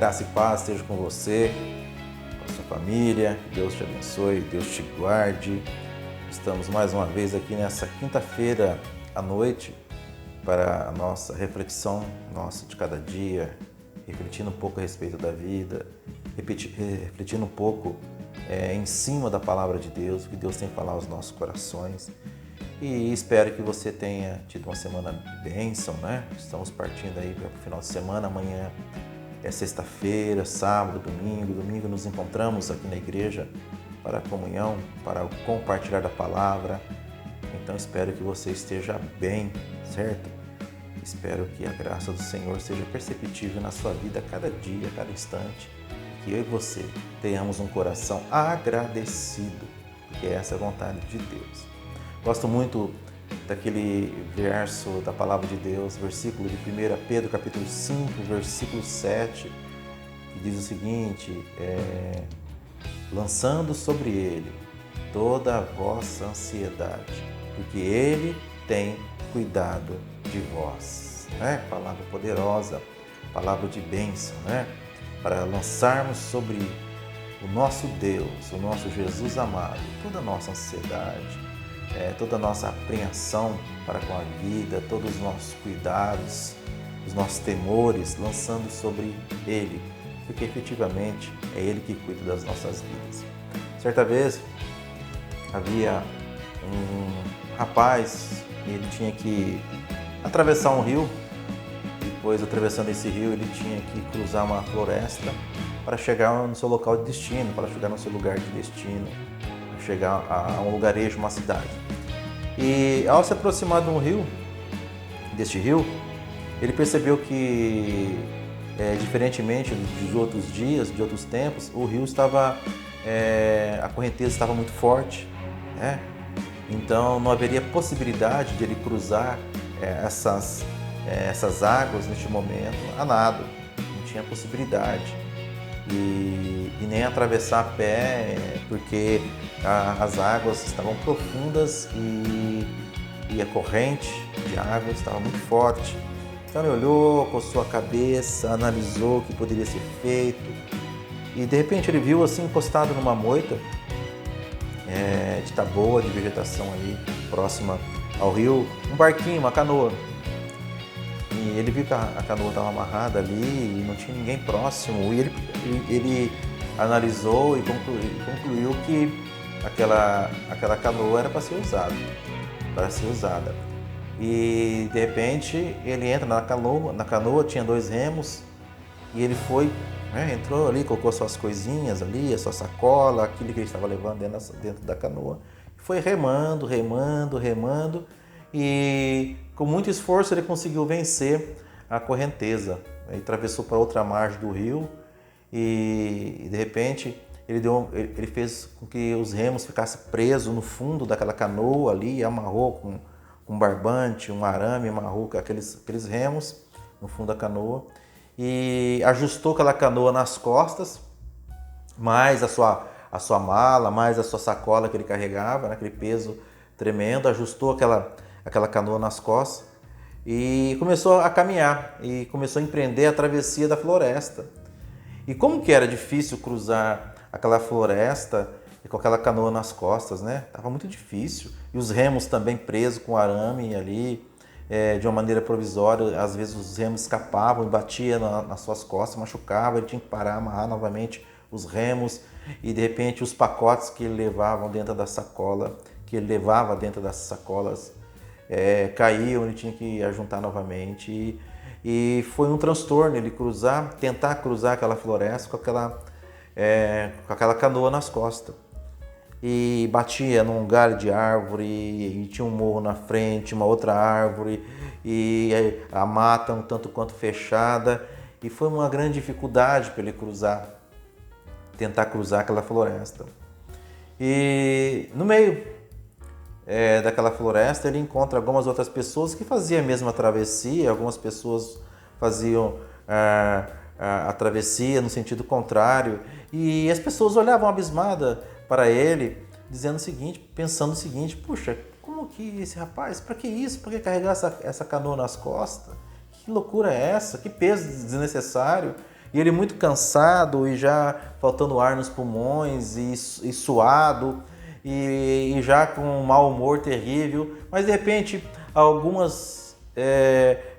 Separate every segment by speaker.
Speaker 1: Graça e paz esteja com você, com a sua família. Deus te abençoe, Deus te guarde. Estamos mais uma vez aqui nessa quinta-feira à noite para a nossa reflexão nossa de cada dia, refletindo um pouco a respeito da vida, refletindo um pouco em cima da palavra de Deus, o que Deus tem falado aos nossos corações. E espero que você tenha tido uma semana de bênção, né? Estamos partindo aí para o final de semana. Amanhã é sexta-feira, sábado, domingo. Domingo nos encontramos aqui na igreja para a comunhão, para o compartilhar da palavra. Então espero que você esteja bem, certo? Espero que a graça do Senhor seja perceptível na sua vida a cada dia, a cada instante. Que eu e você tenhamos um coração agradecido, porque essa é a vontade de Deus. Gosto muito daquele verso da palavra de Deus, versículo de 1 Pedro, capítulo 5, versículo 7, que diz o seguinte, lançando sobre ele toda a vossa ansiedade, porque ele tem cuidado de vós. Palavra poderosa, palavra de bênção, para lançarmos sobre o nosso Deus, o nosso Jesus amado, toda a nossa ansiedade, toda a nossa apreensão para com a vida, todos os nossos cuidados, os nossos temores, lançando sobre Ele, porque efetivamente é Ele que cuida das nossas vidas. Certa vez havia um rapaz, ele tinha que atravessar um rio, depois atravessando esse rio ele tinha que cruzar uma floresta para chegar no seu local de destino, para chegar no seu lugar de destino, chegar a um lugarejo, uma cidade. E ao se aproximar deste rio, ele percebeu que, diferentemente dos outros dias, de outros tempos, o rio estava, a correnteza estava muito forte, Então não haveria possibilidade de ele cruzar essas águas neste momento a nado, não tinha possibilidade. E nem atravessar a pé, porque as águas estavam profundas e a corrente de água estava muito forte. Então ele olhou, coçou a cabeça, analisou o que poderia ser feito e de repente ele viu assim encostado numa moita de taboa, de vegetação ali próxima ao rio, um barquinho, uma canoa. E ele viu que a canoa estava amarrada ali e não tinha ninguém próximo. E ele analisou e concluiu que aquela canoa era para ser usada. E de repente ele entra na canoa tinha 2 remos e ele foi, entrou ali, colocou suas coisinhas ali, a sua sacola, aquilo que ele estava levando dentro da canoa. Foi remando e com muito esforço ele conseguiu vencer a correnteza. Ele atravessou para outra margem do rio e de repente ele fez com que os remos ficassem presos no fundo daquela canoa ali e amarrou com um barbante, um arame, amarrou aqueles remos no fundo da canoa e ajustou aquela canoa nas costas, mais a sua mala, mais a sua sacola que ele carregava, aquele peso tremendo, ajustou aquela canoa nas costas e começou a caminhar e começou a empreender a travessia da floresta. E como que era difícil cruzar aquela floresta e com aquela canoa nas costas, Tava muito difícil. E os remos também presos com arame ali, de uma maneira provisória. Às vezes os remos escapavam e batiam nas suas costas, machucava, ele tinha que parar, amarrar novamente os remos e de repente os pacotes que ele levava dentro das sacolas caíam, ele tinha que ajuntar novamente e foi um transtorno ele tentar cruzar aquela floresta com aquela canoa nas costas. E batia num galho de árvore e tinha um morro na frente, uma outra árvore e a mata um tanto quanto fechada e foi uma grande dificuldade para ele tentar cruzar aquela floresta. E no meio daquela floresta ele encontra algumas outras pessoas que faziam a mesma travessia, algumas pessoas faziam a travessia no sentido contrário e as pessoas olhavam abismadas para ele, pensando o seguinte, puxa, como que esse rapaz, para que isso? Para que carregar essa canoa nas costas? Que loucura é essa? Que peso desnecessário? E ele muito cansado e já faltando ar nos pulmões e suado e já com um mau humor terrível. Mas de repente algumas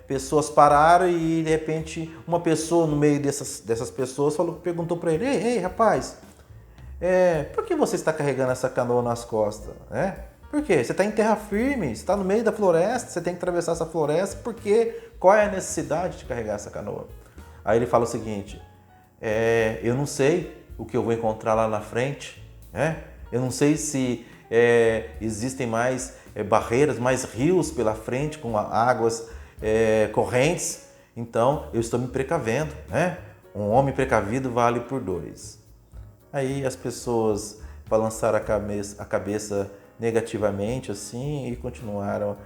Speaker 1: pessoas pararam e de repente uma pessoa no meio dessas pessoas perguntou para ele: ei, rapaz, por que você está carregando essa canoa nas costas? Por quê? Você está em terra firme, você está no meio da floresta, você tem que atravessar essa floresta, qual é a necessidade de carregar essa canoa? Aí ele fala o seguinte: eu não sei o que eu vou encontrar lá na frente, eu não sei se existem mais barreiras, mais rios pela frente com águas correntes, então eu estou me precavendo, Um homem precavido vale por 2. Aí as pessoas balançaram a cabeça negativamente assim e continuaram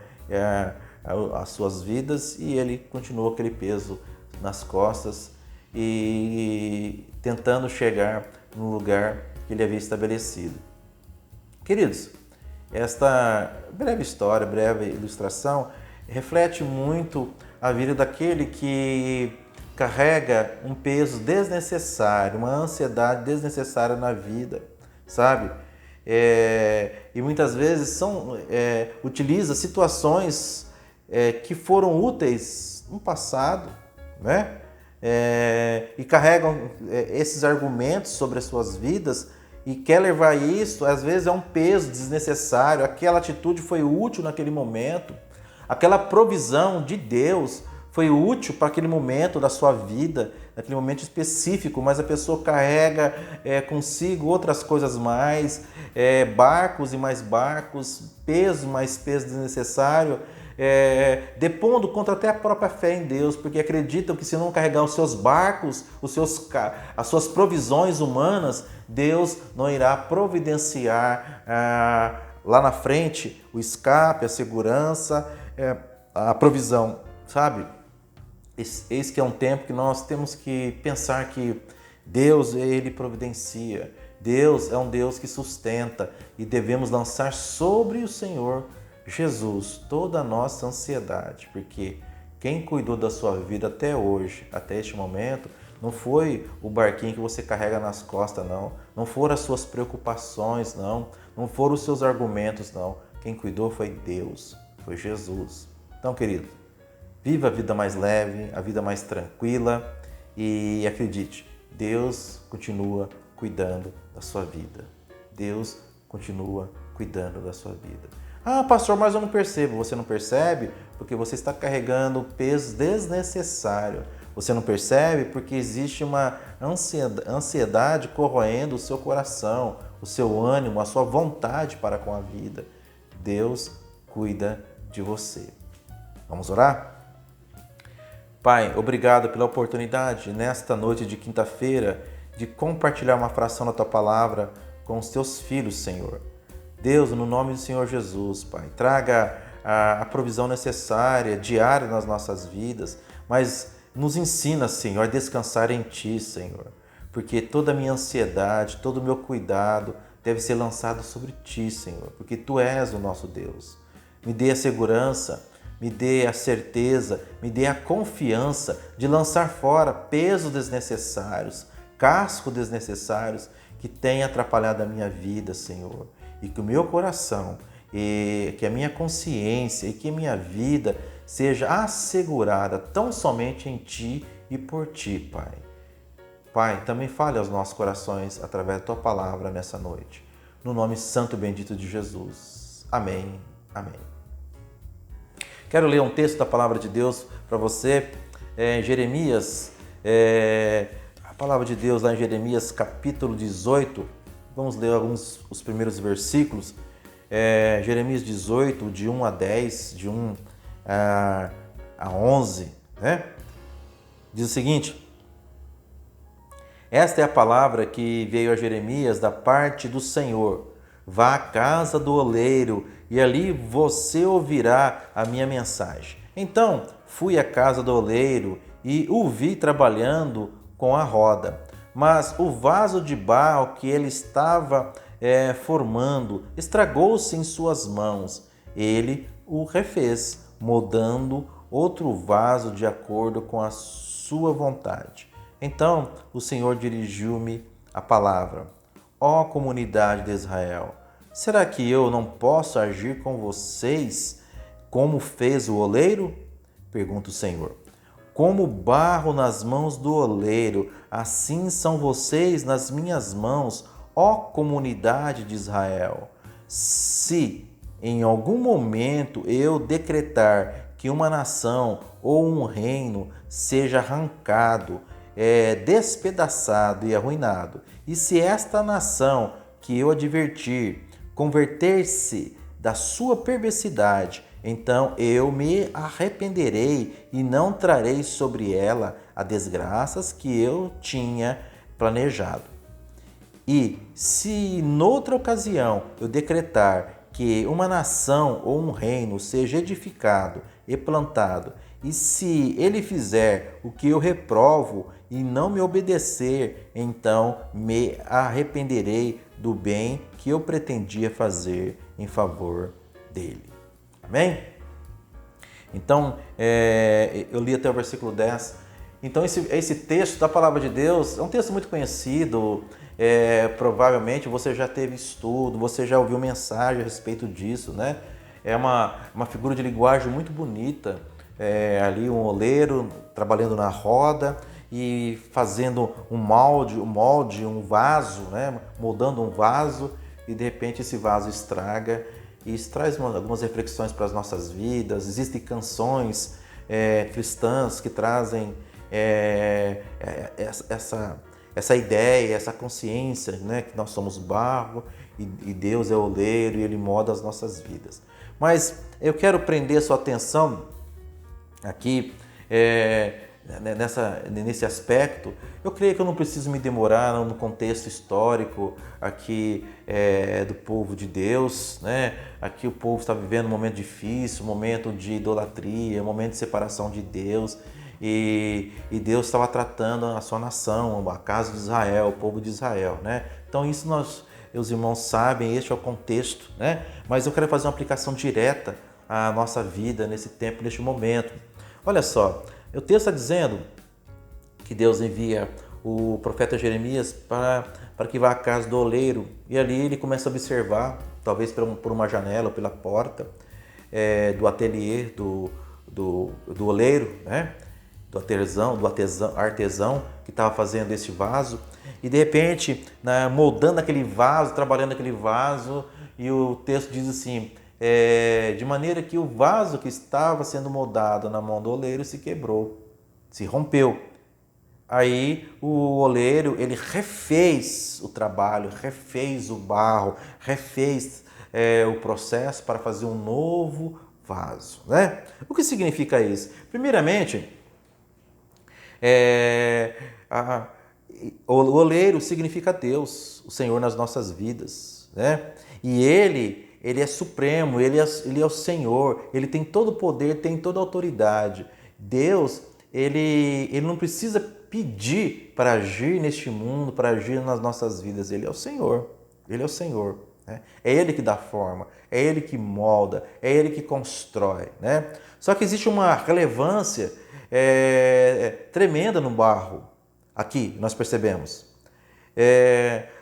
Speaker 1: as suas vidas, e ele continuou aquele peso nas costas e tentando chegar no lugar que ele havia estabelecido. Queridos, esta breve história, breve ilustração, reflete muito a vida daquele que carrega um peso desnecessário, uma ansiedade desnecessária na vida, sabe? E muitas vezes utiliza situações que foram úteis no passado, e carregam esses argumentos sobre as suas vidas e quer levar isso, às vezes é um peso desnecessário, aquela atitude foi útil naquele momento, aquela provisão de Deus foi útil para aquele momento da sua vida, naquele momento específico, mas a pessoa carrega consigo outras coisas mais, barcos e mais barcos, peso mais peso desnecessário, depondo contra até a própria fé em Deus, porque acreditam que se não carregar os seus barcos, as suas provisões humanas, Deus não irá providenciar lá na frente o escape, a segurança, a provisão, sabe? Eis que é um tempo que nós temos que pensar que Deus, Ele providencia. Deus é um Deus que sustenta e devemos lançar sobre o Senhor Jesus toda a nossa ansiedade, porque quem cuidou da sua vida até hoje, até este momento, não foi o barquinho que você carrega nas costas, não foram as suas preocupações, não foram os seus argumentos, não. Quem cuidou foi Deus, foi Jesus. Então, querido, viva a vida mais leve, a vida mais tranquila e acredite, Deus continua cuidando da sua vida. Deus continua cuidando da sua vida. Ah, pastor, mas eu não percebo. Você não percebe porque você está carregando peso desnecessário. Você não percebe porque existe uma ansiedade corroendo o seu coração, o seu ânimo, a sua vontade para com a vida. Deus cuida de você. Vamos orar? Pai, obrigado pela oportunidade nesta noite de quinta-feira de compartilhar uma fração da Tua Palavra com os Teus filhos, Senhor. Deus, no nome do Senhor Jesus, Pai, traga a provisão necessária, diária nas nossas vidas, mas nos ensina, Senhor, a descansar em Ti, Senhor, porque toda a minha ansiedade, todo o meu cuidado deve ser lançado sobre Ti, Senhor, porque Tu és o nosso Deus. Me dê a segurança, me dê a certeza, me dê a confiança de lançar fora pesos desnecessários, cascos desnecessários que têm atrapalhado a minha vida, Senhor. E que o meu coração, e que a minha consciência e que a minha vida seja assegurada tão somente em Ti e por Ti, Pai. Pai, também fale aos nossos corações através da Tua Palavra nessa noite. No nome santo e bendito de Jesus. Amém. Amém. Quero ler um texto da Palavra de Deus para você, Jeremias, a Palavra de Deus lá em Jeremias capítulo 18, vamos ler os primeiros versículos, Jeremias 18, de 1 a 10, de 1 a 11, diz o seguinte: esta é a palavra que veio a Jeremias da parte do Senhor. Vá à casa do oleiro e ali você ouvirá a minha mensagem. Então fui à casa do oleiro e o vi trabalhando com a roda. Mas o vaso de barro que ele estava formando estragou-se em suas mãos. Ele o refez, moldando outro vaso de acordo com a sua vontade. Então o Senhor dirigiu-me a palavra: ó comunidade de Israel, será que eu não posso agir com vocês como fez o oleiro? Pergunta o Senhor. Como barro nas mãos do oleiro, assim são vocês nas minhas mãos, ó comunidade de Israel. Se em algum momento eu decretar que uma nação ou um reino seja arrancado, despedaçado e arruinado, e se esta nação que eu advertir converter-se da sua perversidade, então eu me arrependerei e não trarei sobre ela as desgraças que eu tinha planejado. E se noutra ocasião eu decretar que uma nação ou um reino seja edificado e plantado, e se ele fizer o que eu reprovo e não me obedecer, então me arrependerei do bem que eu pretendia fazer em favor dele. Amém? Então, eu li até o versículo 10. Então, esse texto da Palavra de Deus é um texto muito conhecido. Provavelmente você já teve estudo, você já ouviu mensagem a respeito disso, né? É uma figura de linguagem muito bonita. Ali um oleiro trabalhando na roda e fazendo um molde, um vaso, né? Moldando um vaso, e de repente esse vaso estraga. E isso traz algumas reflexões para as nossas vidas. Existem canções cristãs que trazem essa ideia, essa consciência, né? Que nós somos barro e Deus é oleiro e Ele molda as nossas vidas. Mas eu quero prender a sua atenção aqui nesse aspecto. Eu creio que eu não preciso me demorar no contexto histórico aqui do povo de Deus, né? Aqui o povo está vivendo um momento difícil, um momento de idolatria, um momento de separação de Deus, e Deus estava tratando a sua nação, a casa de Israel, o povo de Israel, né? Então isso meus irmãos sabem, este é o contexto, né? Mas eu quero fazer uma aplicação direta à nossa vida nesse tempo, neste momento. Olha só, o texto está dizendo que Deus envia o profeta Jeremias para que vá à casa do oleiro, e ali ele começa a observar, talvez por uma janela ou pela porta do ateliê do oleiro, né? do artesão que estava fazendo esse vaso, e de repente, né, moldando aquele vaso, trabalhando aquele vaso, e o texto diz assim: de maneira que o vaso que estava sendo moldado na mão do oleiro se quebrou, se rompeu. Aí o oleiro, ele refez o trabalho, refez o barro, refez o processo para fazer um novo vaso, né? O que significa isso? Primeiramente, o oleiro significa Deus, o Senhor nas nossas vidas, né? E Ele é supremo, ele é o Senhor, Ele tem todo o poder, tem toda a autoridade. Deus, ele não precisa pedir para agir neste mundo, para agir nas nossas vidas. Ele é o Senhor, Ele é o Senhor, né? É Ele que dá forma, é Ele que molda, é Ele que constrói, né? Só que existe uma relevância tremenda no barro. Aqui nós percebemos.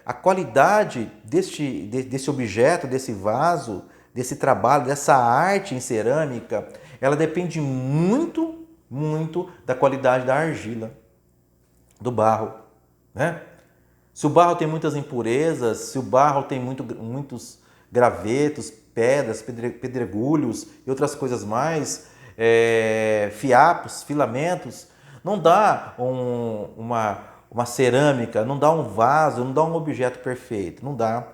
Speaker 1: A qualidade desse objeto, desse vaso, desse trabalho, dessa arte em cerâmica, ela depende muito, muito da qualidade da argila, do barro, né? Se o barro tem muitas impurezas, se o barro tem muitos gravetos, pedras, pedregulhos e outras coisas mais, fiapos, filamentos, não dá uma cerâmica, não dá um vaso, não dá um objeto perfeito, não dá.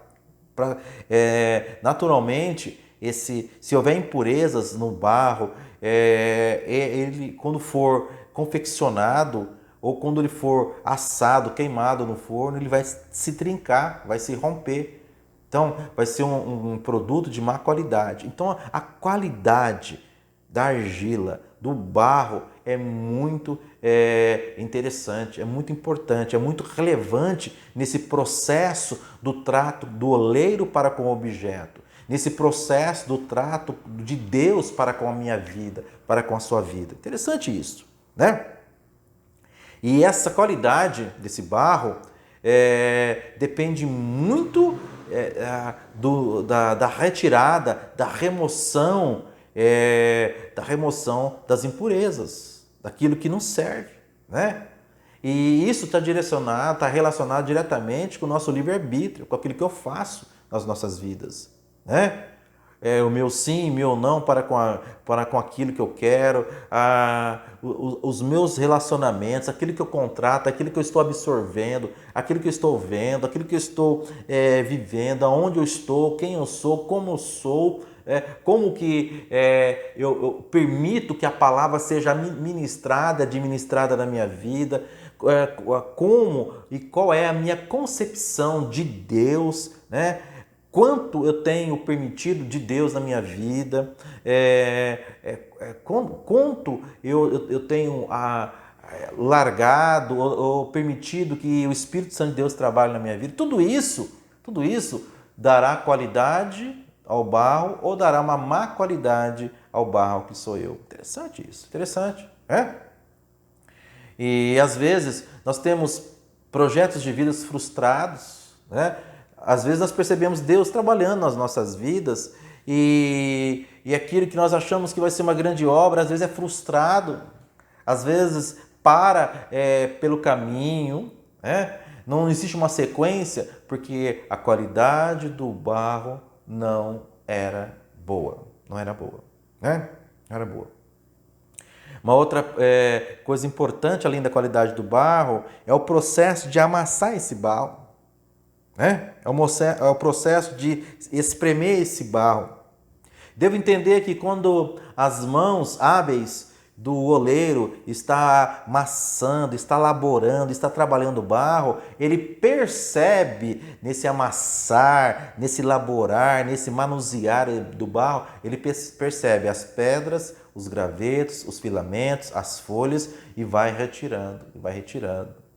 Speaker 1: Naturalmente, se houver impurezas no barro, ele, quando for confeccionado ou quando ele for assado, queimado no forno, ele vai se trincar, vai se romper. Então, vai ser um produto de má qualidade. Então, a qualidade da argila, do barro, é muito interessante, é muito importante, é muito relevante nesse processo do trato do oleiro para com o objeto, nesse processo do trato de Deus para com a minha vida, para com a sua vida. Interessante isso, né? E essa qualidade desse barro depende muito da retirada, da remoção das impurezas, daquilo que não serve, né? E isso está relacionado diretamente com o nosso livre-arbítrio, com aquilo que eu faço nas nossas vidas, né? O meu sim, meu não para com aquilo que eu quero, os meus relacionamentos, aquilo que eu contrato, aquilo que eu estou absorvendo, aquilo que eu estou vendo, aquilo que eu estou vivendo, aonde eu estou, quem eu sou, como eu sou, como que eu permito que a palavra seja ministrada, administrada na minha vida, como e qual é a minha concepção de Deus, né? Quanto eu tenho permitido de Deus na minha vida, quanto eu tenho largado ou permitido que o Espírito Santo de Deus trabalhe na minha vida. Tudo isso dará qualidade ao barro ou dará uma má qualidade ao barro que sou eu. Interessante isso, interessante, né? E às vezes nós temos projetos de vidas frustrados, né? Às vezes nós percebemos Deus trabalhando nas nossas vidas e aquilo que nós achamos que vai ser uma grande obra, às vezes é frustrado, às vezes para pelo caminho, né? Não existe uma sequência porque a qualidade do barro não era boa, né? Não era boa. Uma outra coisa importante, além da qualidade do barro, é o processo de amassar esse barro, né? É o processo de espremer esse barro. Devo entender que quando as mãos hábeis do oleiro está amassando, está laborando, está trabalhando o barro, ele percebe nesse amassar, nesse laborar, nesse manusear do barro, ele percebe as pedras, os gravetos, os filamentos, as folhas e vai retirando,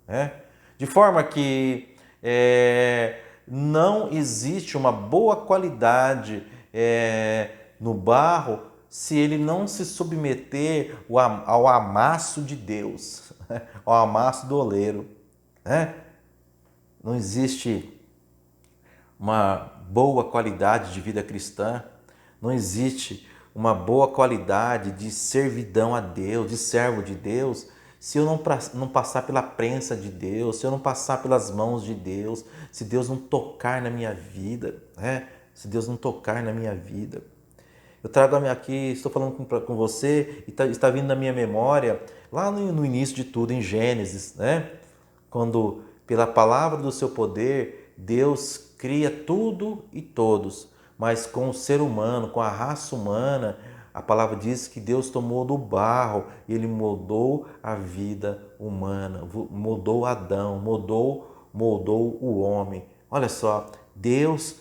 Speaker 1: né? De forma que não existe uma boa qualidade no barro se ele não se submeter ao amasso de Deus, ao amasso do oleiro, né? Não existe uma boa qualidade de vida cristã, não existe uma boa qualidade de servidão a Deus, de servo de Deus, se eu não passar pela prensa de Deus, se eu não passar pelas mãos de Deus, se Deus não tocar na minha vida, né? Se Deus não tocar na minha vida. Eu trago aqui, estou falando com você e está vindo na minha memória, lá no início de tudo, em Gênesis, né? Quando, pela palavra do seu poder, Deus cria tudo e todos, mas com o ser humano, com a raça humana, a palavra diz que Deus tomou do barro e Ele moldou a vida humana, moldou Adão, moldou o homem. Olha só, Deus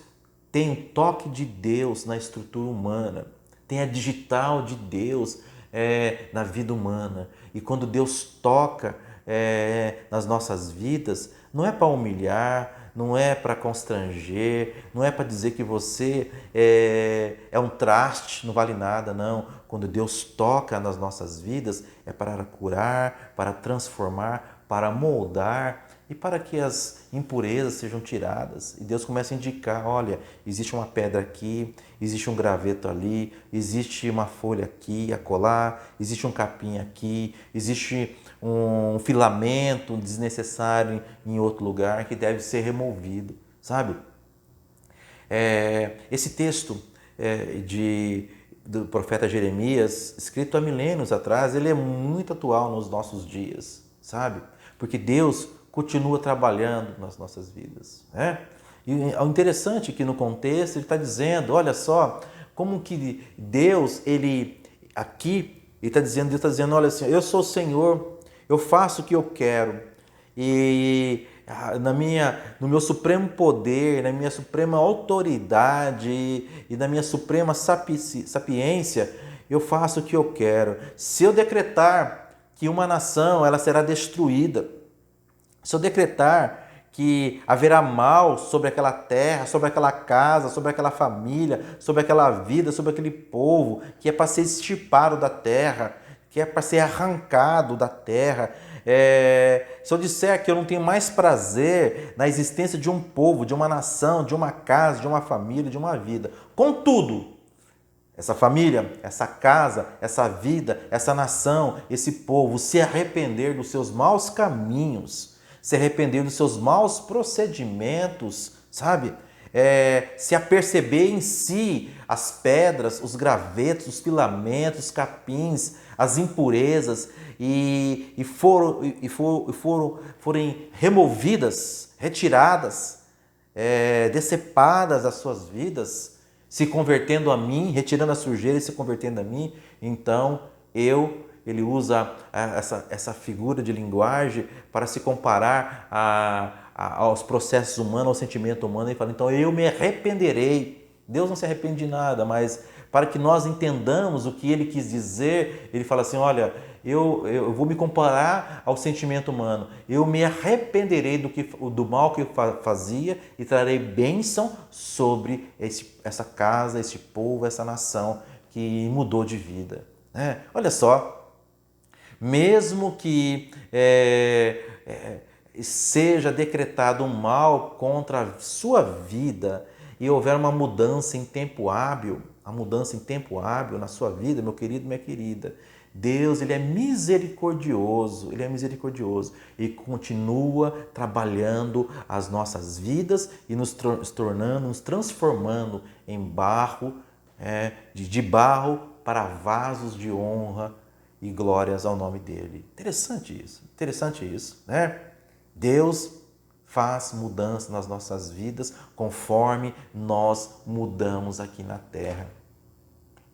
Speaker 1: tem um toque de Deus na estrutura humana, tem a digital de Deus na vida humana. E quando Deus toca nas nossas vidas, não é para humilhar, não é para constranger, não é para dizer que você é um traste, não vale nada, não. Quando Deus toca nas nossas vidas, é para curar, para transformar, para moldar e para que as impurezas sejam tiradas. E Deus começa a indicar, olha, existe uma pedra aqui, existe um graveto ali, existe uma folha aqui, acolá, existe um capim aqui, existe um filamento desnecessário em outro lugar que deve ser removido, sabe? Esse texto do profeta Jeremias, escrito há milênios atrás, ele é muito atual nos nossos dias, sabe? Porque Deus continua trabalhando nas nossas vidas, né? E o interessante é que no contexto ele está dizendo, olha só, como que Deus, Ele está dizendo, olha assim, eu sou o Senhor, eu faço o que eu quero e no meu supremo poder, na minha suprema autoridade e na minha suprema sapiência, eu faço o que eu quero. Se eu decretar que uma nação ela será destruída, se eu decretar que haverá mal sobre aquela terra, sobre aquela casa, sobre aquela família, sobre aquela vida, sobre aquele povo que é para ser extirpado da terra, que é para ser arrancado da terra, Se eu disser que eu não tenho mais prazer na existência de um povo, de uma nação, de uma casa, de uma família, de uma vida. Contudo, essa família, essa casa, essa vida, essa nação, esse povo se arrepender dos seus maus caminhos, se arrepender dos seus maus procedimentos, sabe? Se aperceber em si as pedras, os gravetos, os filamentos, os capins, as impurezas forem removidas, retiradas, decepadas das suas vidas, se convertendo a mim, retirando a sujeira e se convertendo a mim, então ele usa essa figura de linguagem para se comparar aos processos humanos, ao sentimento humano, e fala, então eu me arrependerei. Deus não se arrepende de nada, mas para que nós entendamos o que ele quis dizer, ele fala assim, olha, eu vou me comparar ao sentimento humano, eu me arrependerei do mal que eu fazia e trarei bênção sobre essa casa, esse povo, essa nação que mudou de vida. Olha só, mesmo que seja decretado um mal contra a sua vida e houver uma mudança em tempo hábil, na sua vida, meu querido, minha querida, Deus, ele é misericordioso e continua trabalhando as nossas vidas e nos transformando em barro, de barro para vasos de honra e glórias ao nome dele. Interessante isso, né? Deus faz mudança nas nossas vidas conforme nós mudamos aqui na terra.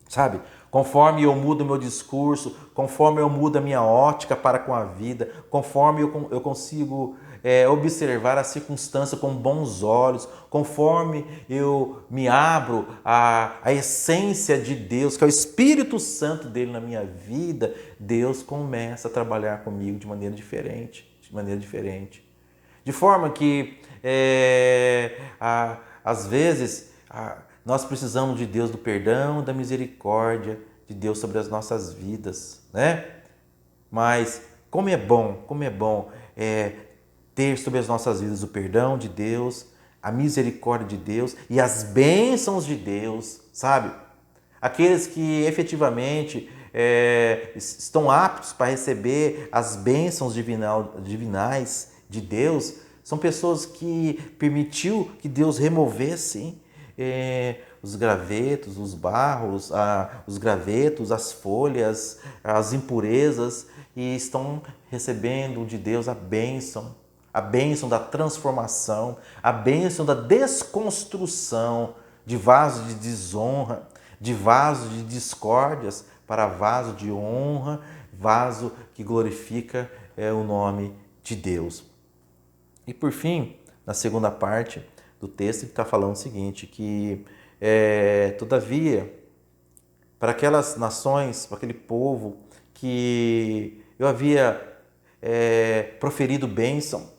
Speaker 1: Sabe? Conforme eu mudo o meu discurso, conforme eu mudo a minha ótica para com a vida, conforme eu consigo observar a circunstância com bons olhos, conforme eu me abro à essência de Deus, que é o Espírito Santo dele na minha vida, Deus começa a trabalhar comigo de maneira diferente. De forma que, às vezes, nós precisamos de Deus do perdão, da misericórdia de Deus sobre as nossas vidas, né? Mas como é bom ter sobre as nossas vidas o perdão de Deus, a misericórdia de Deus e as bênçãos de Deus, sabe? Aqueles que efetivamente estão aptos para receber as bênçãos divinais de Deus, são pessoas que permitiu que Deus removesse os gravetos, os barros, os gravetos, as folhas, as impurezas e estão recebendo de Deus a bênção da transformação, a bênção da desconstrução de vasos de desonra, de vasos de discórdias para vaso de honra, vaso que glorifica o nome de Deus. E por fim, na segunda parte do texto, ele está falando o seguinte, que todavia, para aquelas nações, para aquele povo que eu havia proferido bênção,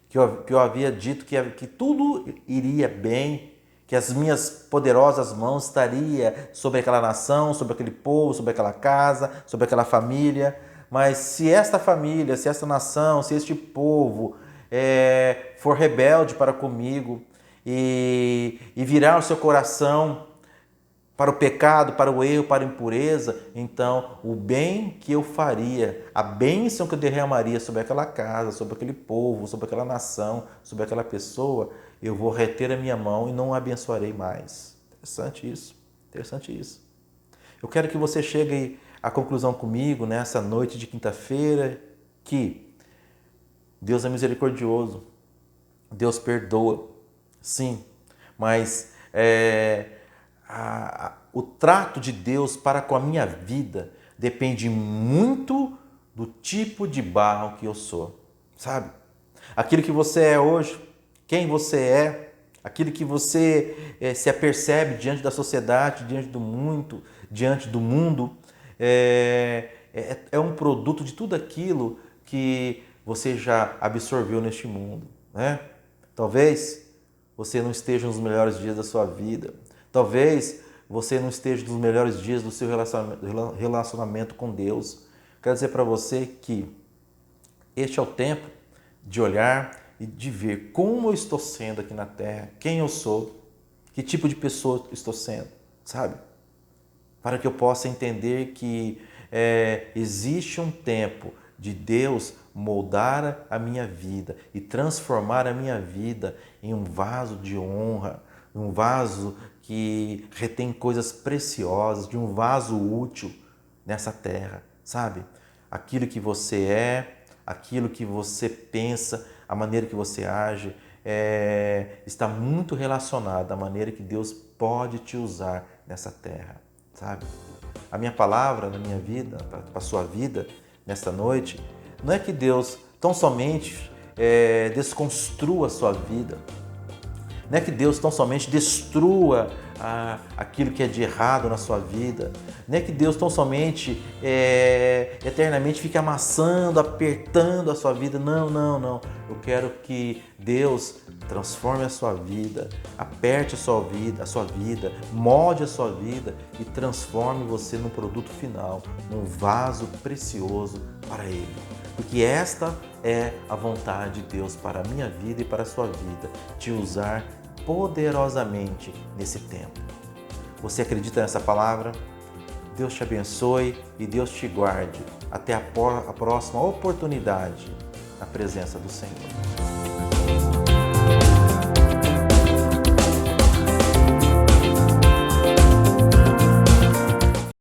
Speaker 1: que eu havia dito que tudo iria bem, que as minhas poderosas mãos estariam sobre aquela nação, sobre aquele povo, sobre aquela casa, sobre aquela família. Mas se esta família, se esta nação, se este povo for rebelde para comigo e virar o seu coração para o pecado, para o erro, para a impureza, então o bem que eu faria, a bênção que eu derramaria sobre aquela casa, sobre aquele povo, sobre aquela nação, sobre aquela pessoa, eu vou reter a minha mão e não a abençoarei mais. Interessante isso. Eu quero que você chegue à conclusão comigo nessa noite de quinta-feira que Deus é misericordioso, Deus perdoa, sim, mas o trato de Deus para com a minha vida depende muito do tipo de barro que eu sou, sabe? Aquilo que você é hoje, quem você é, aquilo que você se apercebe diante da sociedade, diante do mundo, é um produto de tudo aquilo que você já absorveu neste mundo, né? Talvez você não esteja nos melhores dias da sua vida, talvez você não esteja nos melhores dias do seu relacionamento com Deus. Quero dizer para você que Este é o tempo de olhar e de ver como eu estou sendo aqui na terra, quem eu sou, que tipo de pessoa estou sendo, sabe? Para que eu possa entender que existe um tempo de Deus moldar a minha vida e transformar a minha vida em um vaso de honra, um vaso que retém coisas preciosas, de um vaso útil nessa terra, sabe? Aquilo que você é, aquilo que você pensa, a maneira que você age, está muito relacionado à maneira que Deus pode te usar nessa terra, sabe? A minha palavra na minha vida, para a sua vida, nesta noite, não é que Deus tão somente desconstrua a sua vida, não é que Deus tão somente destrua aquilo que é de errado na sua vida. Não é que Deus tão somente eternamente fique amassando, apertando a sua vida. Não, não, não. Eu quero que Deus transforme a sua vida, aperte a sua vida, molde a sua vida e transforme você num produto final, num vaso precioso para Ele. Porque esta é a vontade de Deus para a minha vida e para a sua vida, te usar poderosamente nesse tempo. Você acredita nessa palavra? Deus te abençoe e Deus te guarde. Até a próxima oportunidade na presença do Senhor.